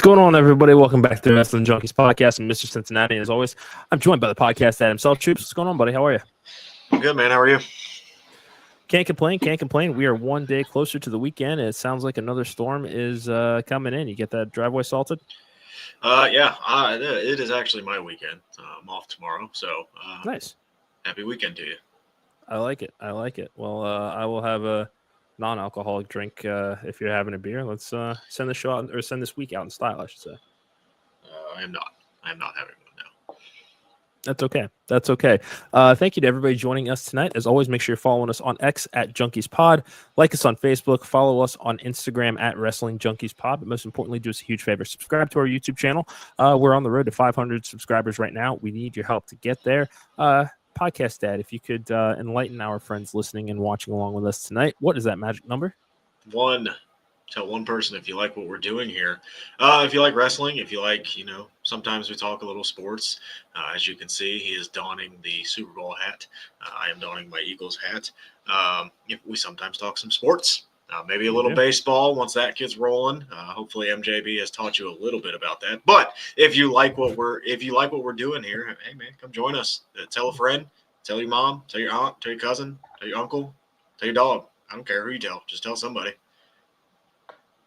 What's going on, everybody? Welcome back to the Wrestling Junkies podcast. I'm Mr. Cincinnati, as always. I'm joined by the podcast dad himself, Troops. What's going on, buddy? How are you? I'm good, man. How are you? Can't complain. We are one day closer to the weekend. It sounds like another storm is coming in. You get that driveway salted? Yeah, it is actually my weekend. I'm off tomorrow, so Nice. Happy weekend to you. I like it. Well, I will have a non-alcoholic drink if you're having a beer. Let's send the show out, or send this week out in style, I should say. I am not having one now. That's okay. Thank you to everybody joining us tonight. As always, make sure you're following us on X at JunkiesPod. Like us on Facebook. Follow us on Instagram at Wrestling Junkies Pod. But most importantly, do us a huge favor. Subscribe to our YouTube channel. We're on the road to 500 subscribers right now. We need your help to get there. Podcast Dad, if you could enlighten our friends listening and watching along with us tonight, what is that magic number? Tell one person if you like what we're doing here. If you like wrestling, if you like, sometimes we talk a little sports. As you can see, he is donning the Super Bowl hat. I am donning my Eagles hat. We sometimes talk some sports, maybe a little baseball once that gets rolling. Hopefully MJB has taught you a little bit about that. But if you like what we're doing here, hey man, come join us. Tell a friend, tell your mom, tell your aunt, tell your cousin, tell your uncle, tell your dog. I don't care who you tell. Just tell somebody.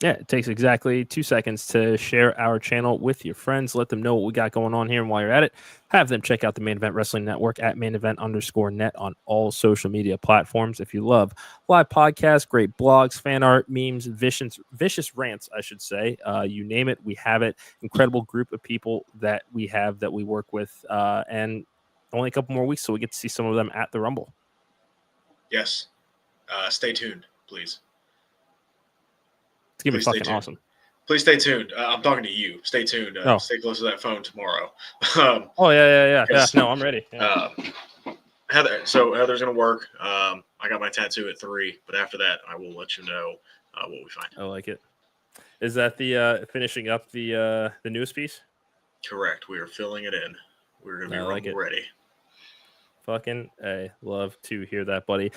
Yeah, it takes exactly 2 seconds to share our channel with your friends. Let them know what we got going on here. And while you're at it, have them check out the Main Event Wrestling Network at mainevent_net on all social media platforms. If you love live podcasts, great blogs, fan art, memes, vicious rants, I should say, you name it, we have it. Incredible group of people that we work with. And only a couple more weeks, so we get to see some of them at the Rumble. Yes. Stay tuned, please. It's going to be fucking awesome. Please stay tuned. I'm talking to you. Stay tuned. Stay close to that phone tomorrow. Yeah. No, I'm ready. Yeah. Heather's going to work. I got my tattoo at 3, but after that, I will let you know what we find. I like it. Is that the finishing up the newest piece? Correct. We are filling it in. We're going to be Rumble ready. Fucking love to hear that, buddy.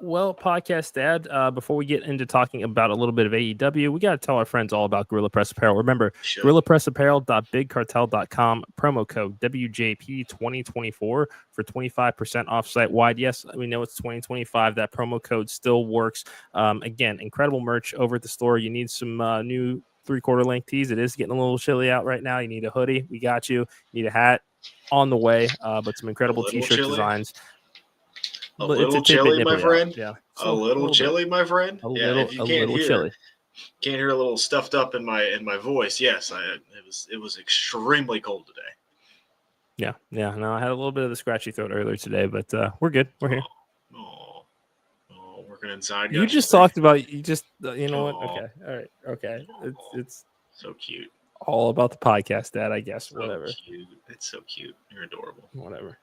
Well, podcast dad, before we get into talking about a little bit of AEW, we got to tell our friends all about Gorilla Press Apparel. Remember, GorillaPressApparel.bigcartel.com, promo code WJP2024 for 25% off site wide. Yes, we know it's 2025. That promo code still works. Again, incredible merch over at the store. You need some new 3/4 length tees. It is getting a little chilly out right now. You need a hoodie. We got you. You need a hat on the way, but some incredible t-shirt designs. A little chilly, my friend. Yeah. A little chilly, my friend. If you can't hear a little stuffed up in my voice. Yes, it was extremely cold today. Yeah. No, I had a little bit of the scratchy throat earlier today, but we're good. We're here. Working inside. You just talked about you know what? Okay. All right. Okay. It's so cute. All about the podcast, Dad. I guess. So whatever. Cute. It's so cute. You're adorable. Whatever.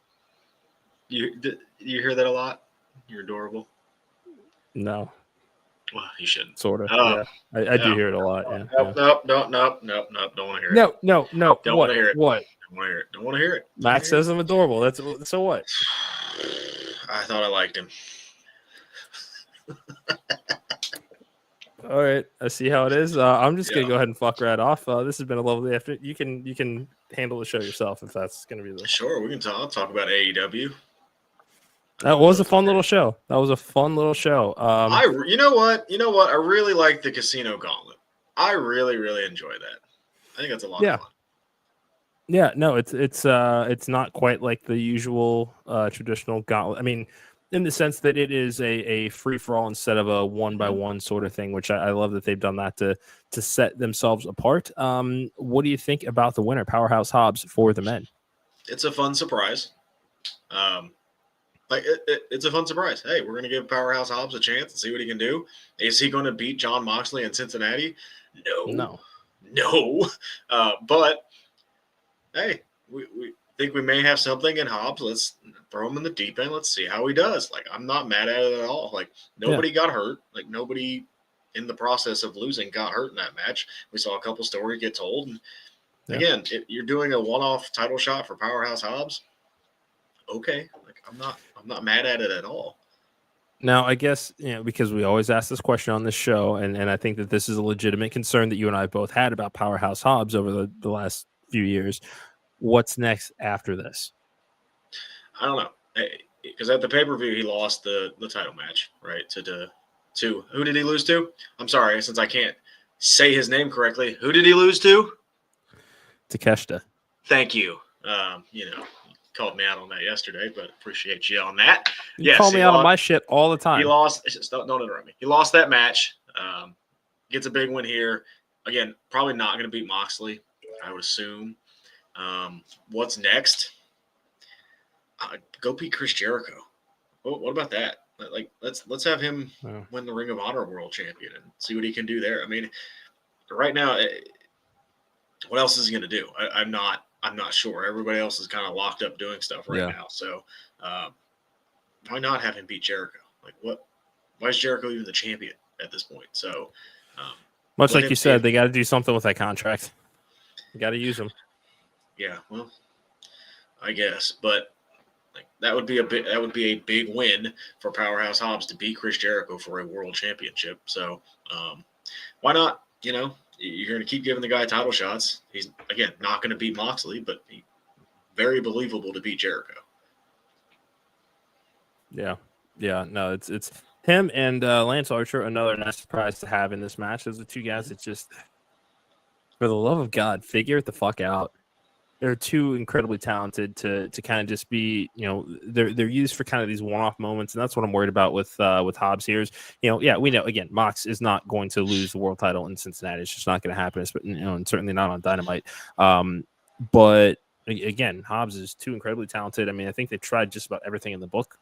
You hear that a lot? You're adorable. No. Well, you shouldn't. Sort of. Yeah. I do hear it a lot. Yeah. Nope. Don't want to hear it. No. Don't want to hear it. What? Don't want to hear it. Matt says I'm adorable. That's so what? I thought I liked him. All right, I see how it is. I'm just gonna go ahead and fuck right off. This has been a lovely afternoon. You can handle the show yourself if that's gonna be the. Sure, we can talk about AEW. That was a fun little show. You know what? I really like the Casino Gauntlet. I really, really enjoy that. I think that's a lot of fun. Yeah, no, it's not quite like the usual traditional gauntlet. I mean, in the sense that it is a free-for-all instead of a one-by-one sort of thing, which I love that they've done that to set themselves apart. What do you think about the winner, Powerhouse Hobbs, for the men? It's a fun surprise. It's a fun surprise. Hey, we're going to give Powerhouse Hobbs a chance and see what he can do. Is he going to beat Jon Moxley in Cincinnati? No. But, hey, we think we may have something in Hobbs. Let's throw him in the deep end. Let's see how he does. I'm not mad at it at all. Nobody got hurt. Nobody in the process of losing got hurt in that match. We saw a couple stories get told. And again, if you're doing a one-off title shot for Powerhouse Hobbs, okay. I'm not mad at it at all. Now, I guess, because we always ask this question on this show, and I think that this is a legitimate concern that you and I both had about Powerhouse Hobbs over the last few years. What's next after this? I don't know. Because at the pay-per-view, he lost the title match, right? To who did he lose to? I'm sorry, since I can't say his name correctly. Who did he lose to? Takeshita. Thank you. You called me out on that yesterday, but appreciate you on that. You call me out on my shit all the time. He lost. Don't interrupt me. He lost that match. Gets a big win here. Again, probably not going to beat Moxley, I would assume. What's next? Go beat Chris Jericho. What about that? Like, let's have him win the Ring of Honor World Champion and see what he can do there. I mean, right now, what else is he going to do? I'm not sure. Everybody else is kind of locked up doing stuff right now. So why not have him beat Jericho? Like, what? Why is Jericho even the champion at this point? So much like you said, they got to do something with that contract. You got to use him. Yeah, well, I guess, but like that would be a big win for Powerhouse Hobbs to beat Chris Jericho for a world championship. So why not? You're going to keep giving the guy title shots. He's, again, not going to beat Moxley, but very believable to beat Jericho. Yeah. No, it's him and Lance Archer. Another nice surprise to have in this match. Those are two guys that just, for the love of God, figure it the fuck out. They're too incredibly talented to kind of just be, they're used for kind of these one-off moments, and that's what I'm worried about with Hobbs here. Is, we know, again, Mox is not going to lose the world title in Cincinnati. It's just not going to happen, but and certainly not on Dynamite. But again, Hobbs is too incredibly talented. I mean, I think they tried just about everything in the book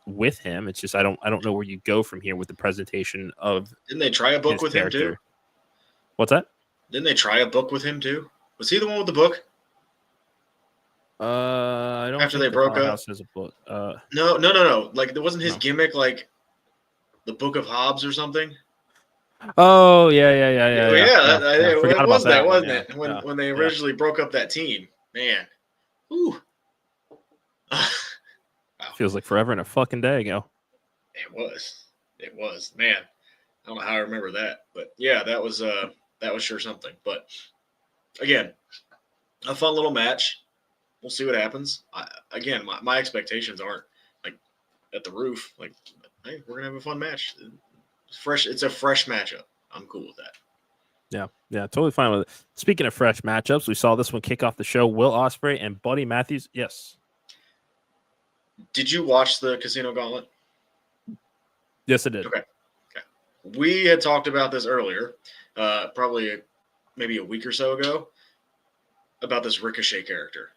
with him. It's just I don't know where you go from here with the presentation of. Didn't they try a book with him too? What's that? Didn't they try a book with him too? Was he the one with the book? I don't. After they broke up, has a book. No. Like, there wasn't his gimmick, like the Book of Hobbs or something. Oh yeah. It was that, wasn't it? When they originally broke up that team, man. Ooh. Wow. Feels like forever and a fucking day ago. It was, man. I don't know how I remember that, but yeah, that was sure something. But again, a fun little match. We'll see what happens. My expectations aren't like at the roof. Like, hey, we're gonna have a fun match. It's a fresh matchup. I'm cool with that. Yeah, totally fine with it. Speaking of fresh matchups, we saw this one kick off the show. Will Ospreay and Buddy Matthews. Yes. Did you watch the Casino Gauntlet? Yes, I did. Okay. We had talked about this earlier, probably maybe a week or so ago, about this Ricochet character.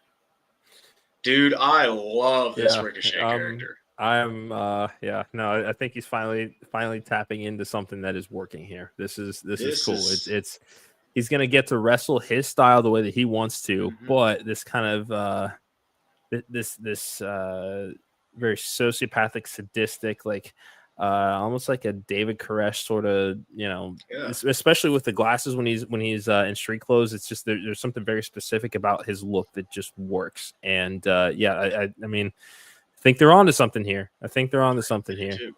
Dude, I love this Ricochet character. I think he's finally tapping into something that is working here. This is cool. It's he's gonna get to wrestle his style the way that he wants to, but this kind of this very sociopathic, sadistic, like almost like a David Koresh sort of, especially with the glasses when he's in street clothes. It's just there's something very specific about his look that just works. And I mean, I think they're on to something here. Too.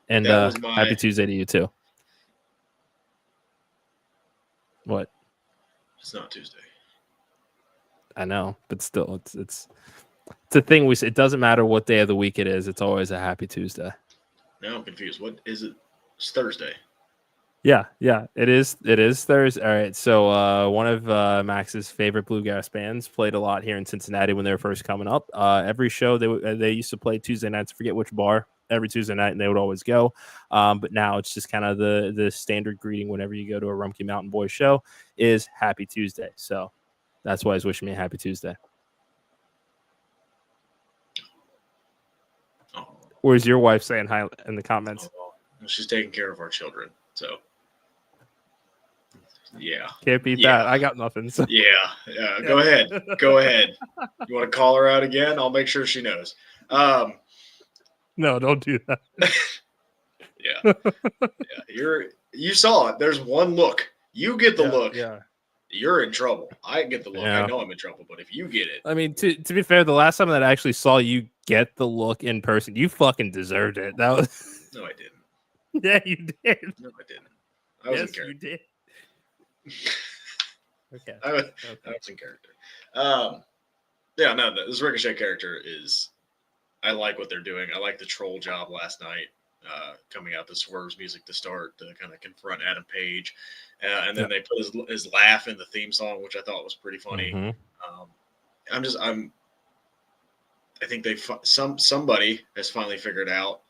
And happy Tuesday to you too. What? It's not Tuesday. I know, but still, it's a thing we say. It doesn't matter what day of the week it is. It's always a happy Tuesday. Now I'm confused. What is it? It's Thursday. Yeah, it is Thursday. All right, so one of Max's favorite bluegrass bands played a lot here in Cincinnati when they were first coming up. Every show they used to play Tuesday nights. I forget which bar. Every Tuesday night, and they would always go. But now it's just kind of the standard greeting whenever you go to a Rumpke Mountain Boys show is Happy Tuesday. So that's why he's wishing me a Happy Tuesday. Or is your wife saying hi in the comments? Oh, well, she's taking care of our children, so yeah. Can't beat that. I got nothing. So. Yeah. Go ahead. You want to call her out again? I'll make sure she knows. No, don't do that. Yeah. You saw it. There's one look. You get the look. Yeah. you're in trouble. I get the look. Yeah. I know I'm in trouble, but if you get it, I mean, to be fair, the last time that I actually saw you get the look in person, you fucking deserved it. That was no, I didn't. yeah, you did. No, I didn't. I was in Yes, character. you did. Okay. I was in character. Yeah, no, this Ricochet character is. I like what they're doing. I like the troll job last night, coming out the Swerve's music to start to kind of confront Adam Page, and then they put his laugh in the theme song, which I thought was pretty funny. I think somebody has finally figured out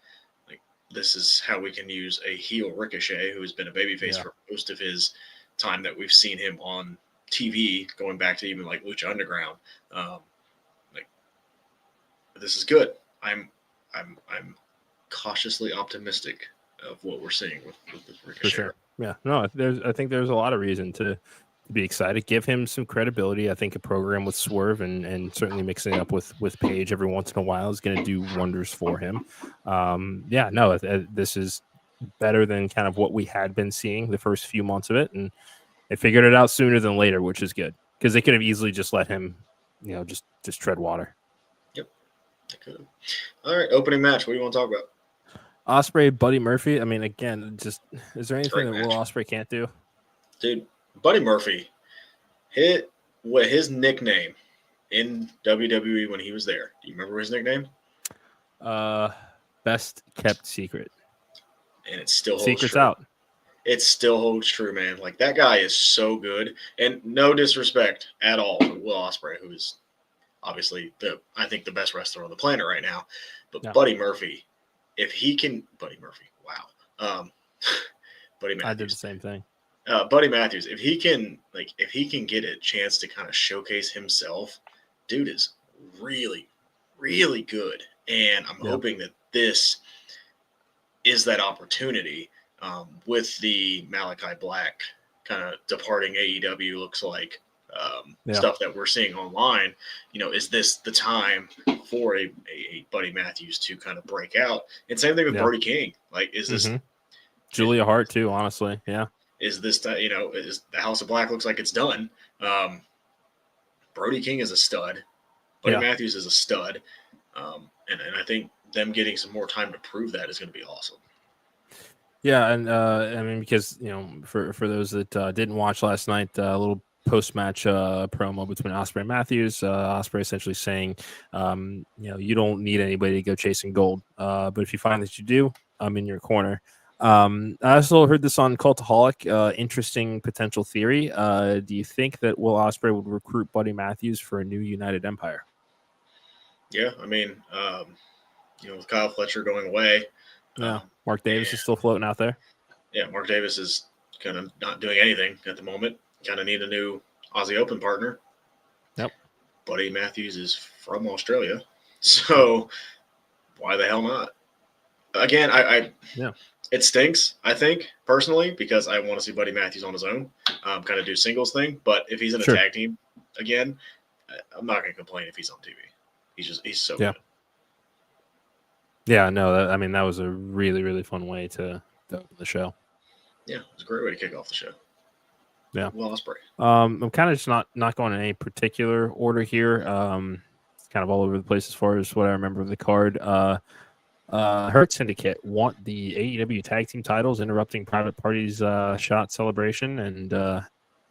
like this is how we can use a heel Ricochet who has been a babyface for most of his time that we've seen him on TV, going back to even like Lucha Underground. This is good. I'm cautiously optimistic of what we're seeing with this Ricochet. For sure. Yeah. No, I think there's a lot of reason to be excited. Give him some credibility. I think a program with Swerve and certainly mixing it up with Page every once in a while is going to do wonders for him. This is better than kind of what we had been seeing the first few months of it, and they figured it out sooner than later, which is good because they could have easily just let him, just tread water. Yep. Could. All right, opening match. What do you want to talk about? Ospreay, Buddy Murphy. I mean, again, just is there anything that Will Ospreay can't do? Dude, Buddy Murphy hit his nickname in WWE when he was there. Do you remember his nickname? Best kept secret. And it still holds Secret's true. Out. It still holds true, man. Like that guy is so good, and no disrespect at all to Will Ospreay, who is obviously I think the best wrestler on the planet right now. But Buddy Murphy, if he can, Buddy Murphy, wow, Buddy Matthews. I did the same thing. Buddy Matthews, if he can get a chance to kind of showcase himself, dude is really, really good. And I'm hoping that this is that opportunity with the Malachi Black kind of departing AEW, looks like stuff that we're seeing online. Is this the time for a Buddy Matthews to kind of break out? And same thing with Brody King. Like, is this Julia Hart too? Honestly, yeah. Is this is the House of Black looks like it's done? Brody King is a stud. Buddy Matthews is a stud. And I think them getting some more time to prove that is going to be awesome. Yeah, and I mean, because for those that didn't watch last night, a little post-match promo between Ospreay and Matthews. Ospreay essentially saying, you don't need anybody to go chasing gold, but if you find that you do, I'm in your corner. I also heard this on Cultaholic. Interesting potential theory. Do you think that Will Ospreay would recruit Buddy Matthews for a new United Empire? Yeah, I mean, with Kyle Fletcher going away. Yeah, Mark Davis is still floating out there. Yeah, Mark Davis is kind of not doing anything at the moment. Kind of need a new Aussie Open partner. Yep. Buddy Matthews is from Australia, so why the hell not? Again, it stinks, I think, personally, because I want to see Buddy Matthews on his own, kind of do singles thing. But if he's in a tag team again, I'm not going to complain if he's on TV. He's so good. Yeah, no, that was a really, really fun way to open the show. Yeah, it was a great way to kick off the show. Yeah. Well, Ospreay. I'm kind of just not going in any particular order here. It's kind of all over the place as far as what I remember of the card. Hurt Syndicate want the AEW tag team titles, interrupting Private Party's shot celebration and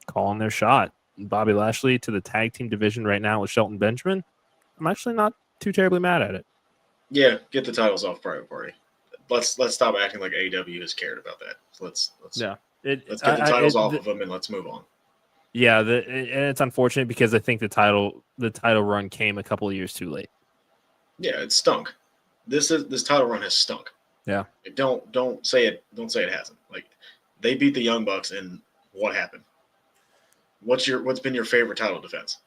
calling their shot. Bobby Lashley to the tag team division right now with Shelton Benjamin. I'm actually not too terribly mad at it. Yeah, get the titles off Private Party. Let's stop acting like AEW has cared about that. So let's get the titles off of them and let's move on. Yeah, and it's unfortunate because I think the title run came a couple of years too late. Yeah, it stunk. This title run has stunk. Yeah. Don't say it. Don't say it hasn't. Like, they beat the Young Bucks, and what happened? What's been your favorite title defense?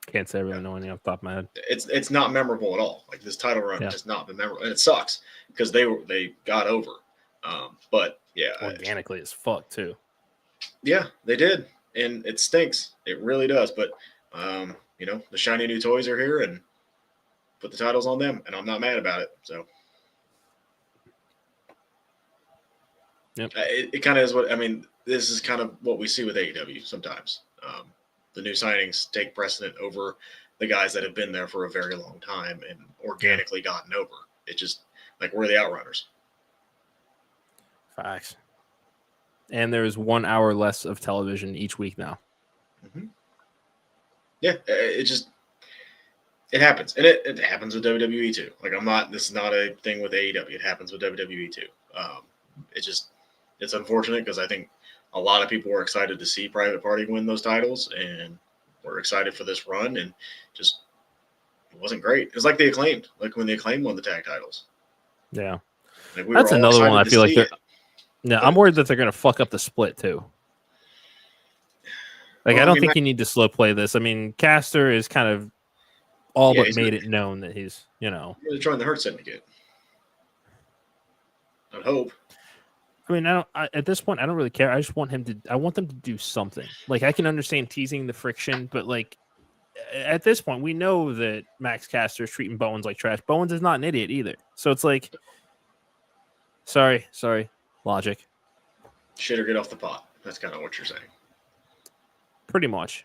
Can't say I really know anything off the top of my head. It's not memorable at all. Like, this title run has not been memorable, and it sucks because they got over. But yeah, organically as fuck too. Yeah, they did, and it stinks. It really does. But the shiny new toys are here, and put the titles on them, and I'm not mad about it. So, it kind of is what I mean. this is kind of what we see with AEW sometimes. The new signings take precedent over the guys that have been there for a very long time and organically gotten over. It just like we're the outrunners. Facts. And there's 1 hour less of television each week now. Mm-hmm. Yeah, it happens, and it happens with WWE too. Like this is not a thing with AEW. It happens with WWE too. It's unfortunate because I think a lot of people were excited to see Private Party win those titles, and we're excited for this run, and just it wasn't great. It was like the Acclaimed, like when the Acclaimed won the tag titles. Yeah, like that's another one. I feel like I'm worried that they're going to fuck up the split too. Like, I don't think you need to slow play this. I mean, Caster is kind of but made it known that he's, They're trying the Hurt Syndicate. I'd hope. I mean, at this point, I don't really care. I just want I want them to do something. Like, I can understand teasing the friction, but like, at this point, we know that Max Caster is treating Bowens like trash. Bowens is not an idiot either. So it's like, sorry, logic. Shit or get off the pot. That's kind of what you're saying. Pretty much,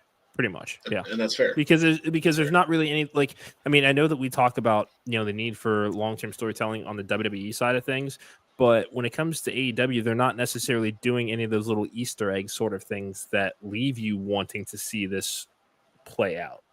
yeah. And that's fair. Because there's not really any, like, I mean, I know that we talk about, the need for long-term storytelling on the WWE side of things, but when it comes to AEW, they're not necessarily doing any of those little Easter egg sort of things that leave you wanting to see this play out.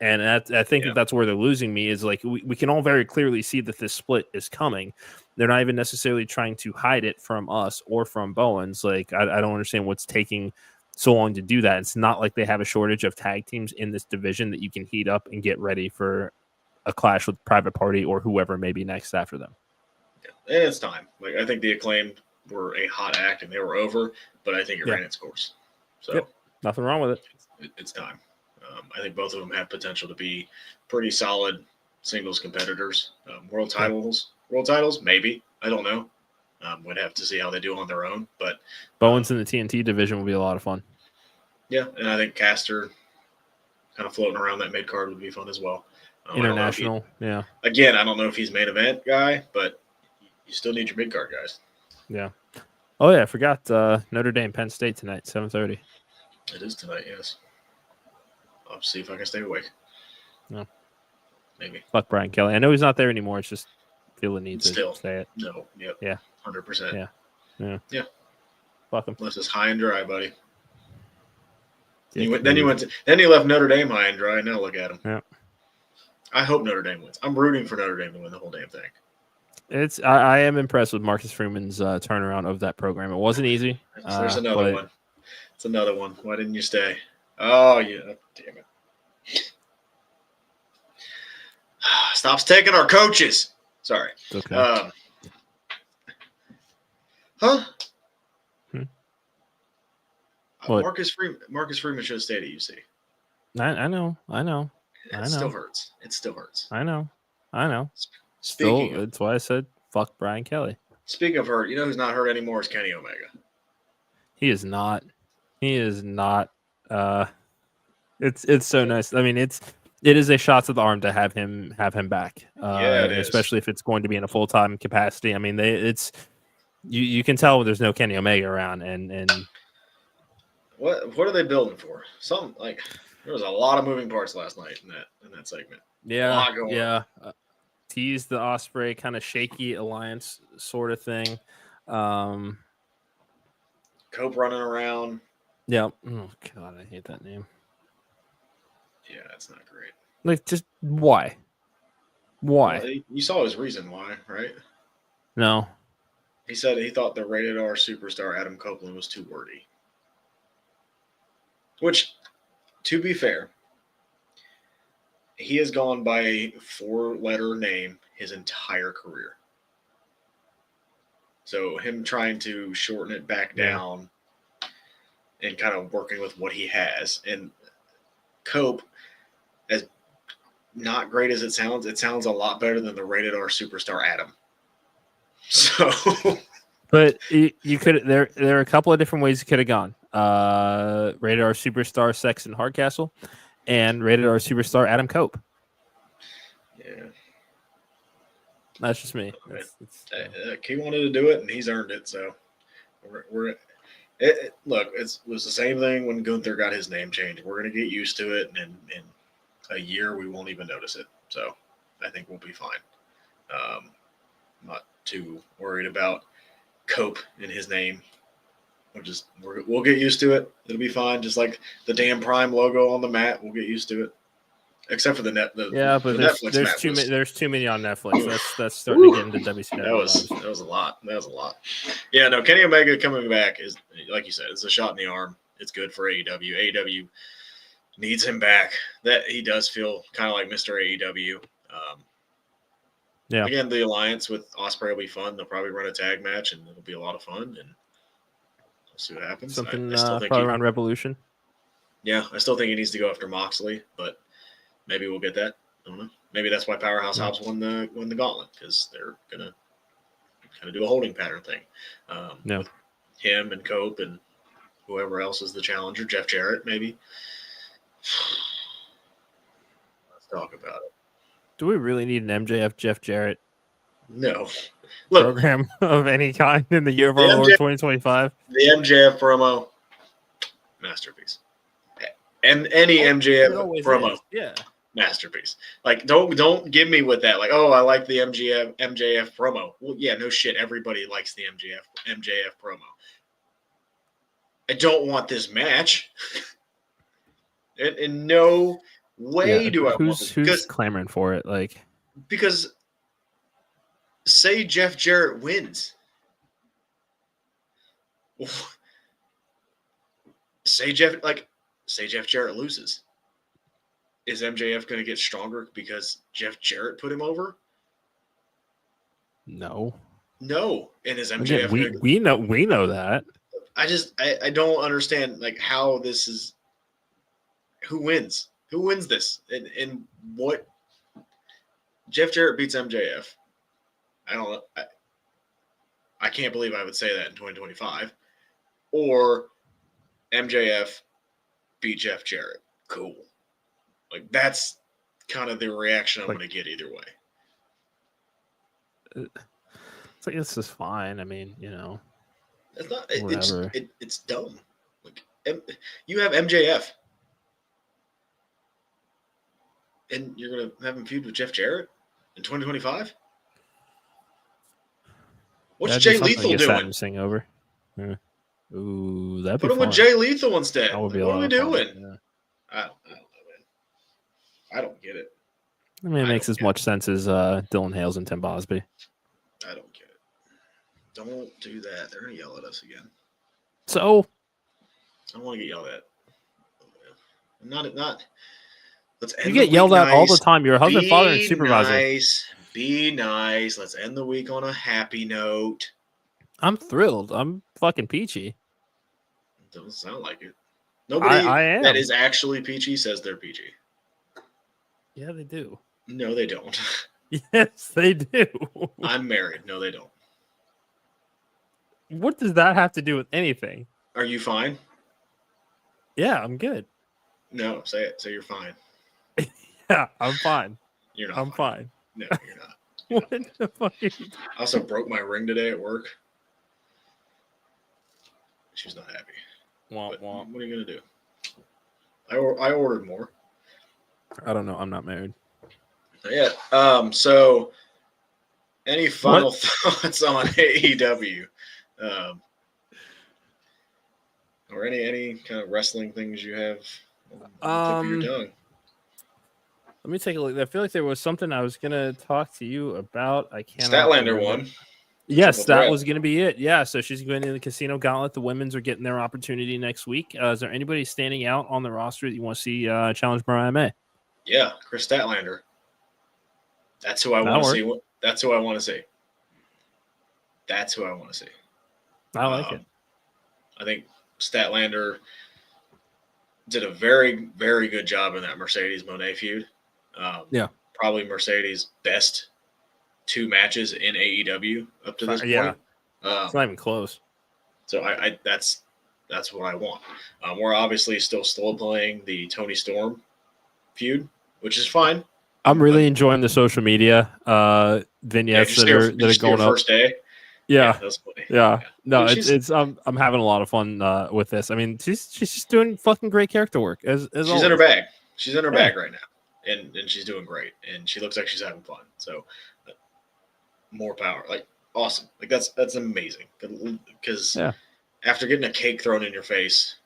And I think that's where they're losing me is like, we can all very clearly see that this split is coming. They're not even necessarily trying to hide it from us or from Bowens. Like, I don't understand what's taking so long to do that. It's not like they have a shortage of tag teams in this division that you can heat up and get ready for a clash with Private Party or whoever may be next after them. Yeah. And it's time. Like, I think the Acclaimed were a hot act and they were over, but I think it ran its course. So nothing wrong with it. It's time. I think both of them have potential to be pretty solid singles competitors. World titles, maybe. I don't know. We'd have to see how they do on their own, but Bowens in the TNT division would be a lot of fun. Yeah, and I think Caster kind of floating around that mid card would be fun as well. International, yeah. Again, I don't know if he's main event guy, but you still need your mid card guys. Yeah. Oh yeah, I forgot Notre Dame, Penn State tonight, 7:30. It is tonight, yes. I'll see if I can stay awake. No. Maybe. Fuck Brian Kelly. I know he's not there anymore. It's just feel the need to say it. No. Yep. Yeah. 100%. Yeah. Fuck him. Left us high and dry, buddy. Then he left Notre Dame high and dry. Now look at him. Yeah. I hope Notre Dame wins. I'm rooting for Notre Dame to win the whole damn thing. I am impressed with Marcus Freeman's turnaround of that program. It wasn't easy. There's another one. It's another one. Why didn't you stay? Oh, yeah. Damn it. Stops taking our coaches. Sorry. It's okay. Marcus Freeman should have stayed at UC. I know. It still hurts. I know. That's why I said fuck Brian Kelly. Speaking of hurt, you know who's not hurt anymore is Kenny Omega. He is not. It's so nice. I mean, it is a shot to the arm to have him back. Especially if it's going to be in a full-time capacity. I mean, you can tell there's no Kenny Omega around, and what are they building for? Something like there was a lot of moving parts last night in that segment. Yeah. Tease the Ospreay kind of shaky alliance sort of thing. Cope running around. Yeah. Oh God, I hate that name. Yeah, that's not great. Like, just why? Why? Well, you saw his reason why, right? No. He said he thought the rated R superstar Adam Copeland was too wordy. Which, to be fair, he has gone by a 4-letter name his entire career. So him trying to shorten it back down and kind of working with what he has. And Cope, as not great as it sounds a lot better than the rated R superstar Adam. So, but you could there are a couple of different ways you could have gone. Rated R superstar Sexton Hardcastle and rated R superstar Adam Cope. Yeah, that's just me. He wanted to do it and he's earned it. So we're Look, it was the same thing when Gunther got his name changed. We're going to get used to it, and in a year we won't even notice it. So I think we'll be fine. Not too worried about Cope in his name. We'll get used to it. It'll be fine. Just like the damn Prime logo on the mat, we'll get used to it. Except for the Netflix there's too many on Netflix. That's starting to get into WCW. That was a lot. Yeah, no, Kenny Omega coming back is, like you said, it's a shot in the arm. It's good for AEW. AEW needs him back. That he does feel kind of like Mr. AEW. Yeah. Again, the alliance with Ospreay will be fun. They'll probably run a tag match, and it'll be a lot of fun. And we'll see what happens. Something I still think probably around Revolution. Yeah, I still think he needs to go after Moxley, but maybe we'll get that. I don't know. Maybe that's why Powerhouse Hobbs won the gauntlet, because they're gonna kind of do a holding pattern thing. With him and Cope and whoever else is the challenger, Jeff Jarrett, maybe. Let's talk about it. Do we really need an MJF Jeff Jarrett? No. Program of any kind in the year of our Lord 2025? The MJF promo, masterpiece. And any MJF promo, masterpiece. Like, don't give me with that. Like, oh, I like the MJF promo. Well, yeah, no shit. Everybody likes the MJF promo. I don't want this match. In no way do I want this. Who's clamoring for it? Like, because say Jeff Jarrett wins. Say Jeff Jarrett loses. Is MJF going to get stronger because Jeff Jarrett put him over? No. And is MJF? Again, we know that. I don't understand like how this is. Who wins? Who wins this? And what? Jeff Jarrett beats MJF. I don't know. I can't believe I would say that in 2025. Or MJF beat Jeff Jarrett. Cool. Like, that's kind of the reaction I'm going to get either way. It's like, this is fine. I mean, it's not. It's dumb. Like, you have MJF, and you're going to have him feud with Jeff Jarrett in 2025. What's Jay Lethal doing? Over. Yeah. Ooh, that'd put him with Jay Lethal instead. What are we doing? Yeah. I don't know, man. I don't get it. I mean, it makes as much sense as Dylan Hales and Tim Bosby. I don't get it. Don't do that. They're gonna yell at us again. So I don't want to get yelled at. Not. Let's end. You get yelled at all the time. You're a husband, father, and supervisor. Be nice. Let's end the week on a happy note. I'm thrilled. I'm fucking peachy. Doesn't sound like it. Nobody I am. That is actually peachy says they're peachy. Yeah, they do. No, they don't. Yes, they do. I'm married. No, they don't. What does that have to do with anything? Are you fine? Yeah, I'm good. No, say it. Say you're fine. Yeah, I'm fine. You're not. I'm fine. No, you're not. What the fuck? I also broke my ring today at work. She's not happy. Womp, womp. What are you gonna do? I ordered more. I don't know. I'm not married. Not yet. So, any final thoughts on AEW? Or any kind of wrestling things you have on the tip of your tongue? Let me take a look. I feel like there was something I was gonna talk to you about. I can't. Statlander won. Yes, that was going to be it. Yeah, so she's going to the Casino Gauntlet. The women's are getting their opportunity next week. Is there anybody standing out on the roster that you want to see challenge Mariah May? Yeah, Chris Statlander. That's who I want to see. That's who I want to see. That's who I want to see. I like it. I think Statlander did a very, very good job in that Mercedes Moné feud. Yeah. Probably Mercedes' best 2 matches in AEW up to this point. Yeah. It's not even close. So I that's what I want. We're obviously still playing the Tony Storm feud, which is fine. I'm really enjoying the social media vignettes that are going up. First day. Yeah. that's funny. Yeah. No, She's it's I'm having a lot of fun with this. I mean, she's just doing fucking great character work as she's always. in her bag. She's in her Yeah. bag right now, and she's doing great, and she looks like she's having fun. So more power, like awesome, like that's amazing. Because Yeah. after getting a cake thrown in your face,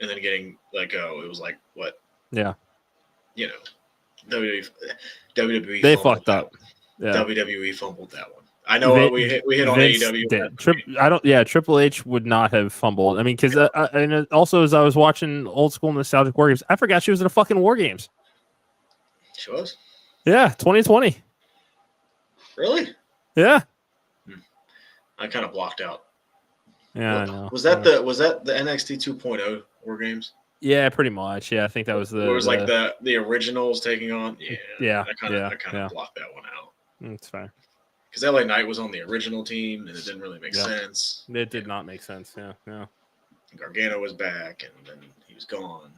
and then getting let go, it was like what? Yeah. You know, WWE They fumbled fucked that up. one. Yeah. WWE fumbled that one. I know we hit on Vince AEW. did. Triple H would not have fumbled. I mean, because and also as I was watching old school nostalgic war games, I forgot she was in a fucking war games. She was. Yeah, 2020. Really? Yeah. I kind of blocked out. Yeah, I know. Was that the NXT 2.0 War Games? Yeah, pretty much. Yeah, I think that was the. It was like the originals taking on. Yeah. I kind of blocked that one out. It's fine. Because LA Knight was on the original team, and it didn't really make sense. It did not make sense. Yeah. Gargano was back, and then he was gone.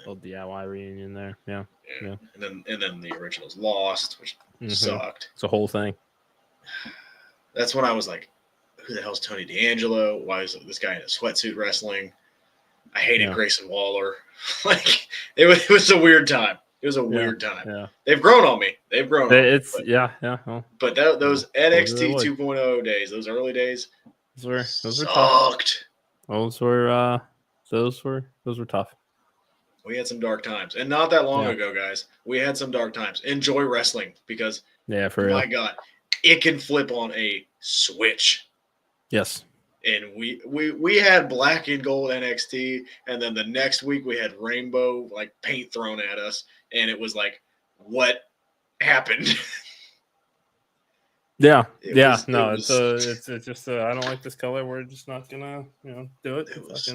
Old DIY reunion there. Yeah. And then the originals lost, which sucked. It's a whole thing. That's when I was like, who the hell's Tony D'Angelo? Why is this guy in a sweatsuit wrestling? I hated Grayson Waller. Like it was a weird time. It was a weird time. Yeah. They've grown on me. Well, but those NXT 2.0 days, those early days, those were sucked. Tough. Those were tough. We had some dark times, and not that long ago, guys. We had some dark times. Enjoy wrestling because, for real. My God, it can flip on a switch. Yes. And we had black and gold NXT, and then the next week we had rainbow like paint thrown at us, and it was like, what happened? It's just I don't like this color. We're just not gonna do it. It was a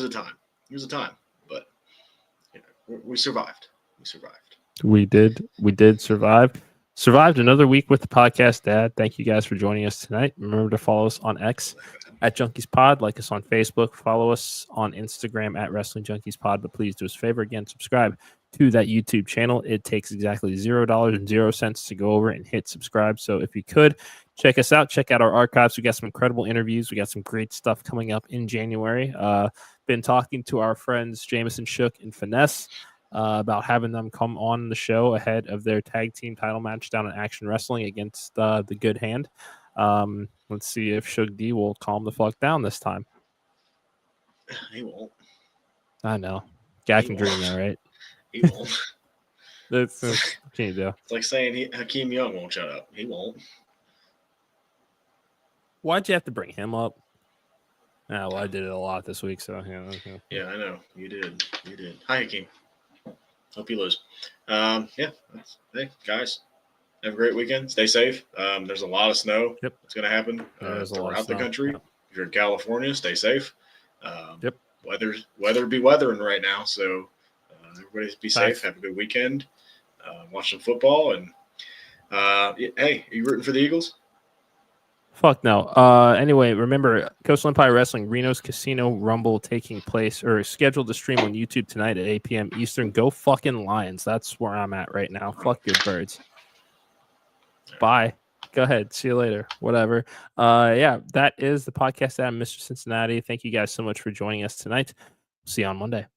time. It was a time, but we survived. We did survive. Survived another week with the podcast, Dad. Thank you guys for joining us tonight. Remember to follow us on X at Junkies Pod. Like us on Facebook. Follow us on Instagram at Wrestling Junkies Pod. But please do us a favor again. Subscribe to that YouTube channel. It takes exactly $0.00 to go over and hit subscribe. So if you could, check us out. Check out our archives. We got some incredible interviews. We got some great stuff coming up in January. Been talking to our friends Jameson, Shook, and Finesse about having them come on the show ahead of their tag team title match down in Action Wrestling against the Good Hand. Let's see if Shug D will calm the fuck down this time. He won't. I know. Guy can dream that, right? He won't. That's what can you do? It's like saying Hakeem Young won't shut up. He won't. Why'd you have to bring him up? Well, I did it a lot this week, so yeah, I know you did. Hi, Hakeem. Hope you lose. Hey, guys, have a great weekend. Stay safe. There's a lot of snow. Yep. It's going to happen throughout the country. Yep. If you're in California, stay safe. Yep. Weather be weathering right now, so everybody be safe. Have a good weekend. Watch some football, and hey, are you rooting for the Eagles? Fuck no. Anyway, remember Coastal Empire Wrestling Reno's Casino Rumble taking place or scheduled to stream on YouTube tonight at 8 p.m. Eastern. Go fucking Lions. That's where I'm at right now. Fuck your birds. Bye. Go ahead. See you later. Whatever. That is the podcast. I'm Mr. Cincinnati. Thank you guys so much for joining us tonight. See you on Monday.